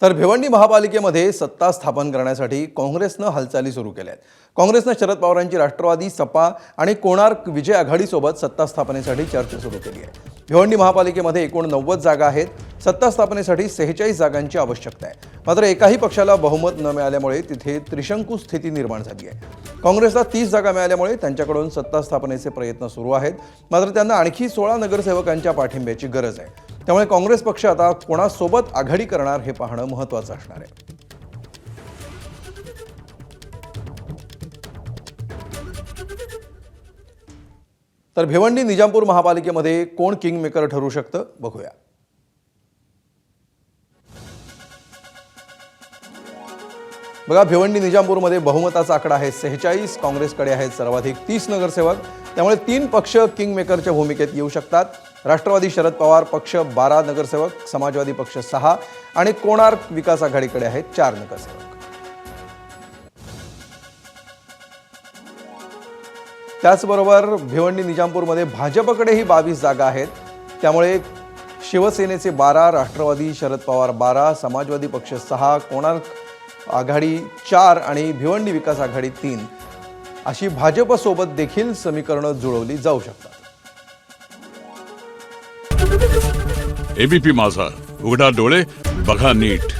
तर भिवंडी महापालिकेमध्ये सत्ता स्थापन करण्यासाठी काँग्रेसनं हालचाली सुरू केल्या आहेत। काँग्रेसनं शरद पवारांची राष्ट्रवादी, सपा आणि कोणार्क विजय आघाडीसोबत सत्ता स्थापनेसाठी चर्चा सुरू केली आहे। भिवंडी महापालिकेमध्ये एकूण 90 जागा आहेत। सत्ता स्थापनेसाठी 46 जागांची आवश्यकता आहे। मात्र एकाही पक्षाला बहुमत न मिळाल्यामुळे तिथे त्रिशंकू स्थिती निर्माण झाली आहे। काँग्रेसला 30 जागा मिळाल्यामुळे त्यांच्याकडून सत्ता स्थापनेचे प्रयत्न सुरू आहेत। मात्र त्यांना आणखी 16 नगरसेवकांच्या पाठिंब्याची गरज आहे। त्यामुळे काँग्रेस पक्ष आता कोणासोबत आघाडी करणार हे पाहणं महत्त्वाचं असणार आहे। तर भिवंडी निजामपूर महापालिकेमध्ये कोण किंग मेकर ठरू शकतं बघूया। बघा, भिवंडी निजामपूरमध्ये बहुमताचा आकडा आहे 46, काँग्रेसकडे आहेत सर्वाधिक 30 नगरसेवक। त्यामुळे 3 पक्ष किंग मेकरच्या भूमिकेत येऊ शकतात। राष्ट्रवादी शरद पवार पक्ष 12 नगरसेवक, समाजवादी पक्ष 6 आणि कोणार्क विकास आघाडीकडे आहेत 4 नगरसेवक। त्याचबरोबर भिवंडी निजामपूरमध्ये भाजपकडेही 22 जागा आहेत। त्यामुळे शिवसेनेचे 12, राष्ट्रवादी शरद पवार 12, समाजवादी पक्ष 6, कोणार्क आघाडी 4 आणि भिवंडी विकास आघाडी 3 अशी भाजपसोबत देखील समीकरणं जुळवली जाऊ शकतात। एबीपी माझा, उघडा डोळे बघा नीट।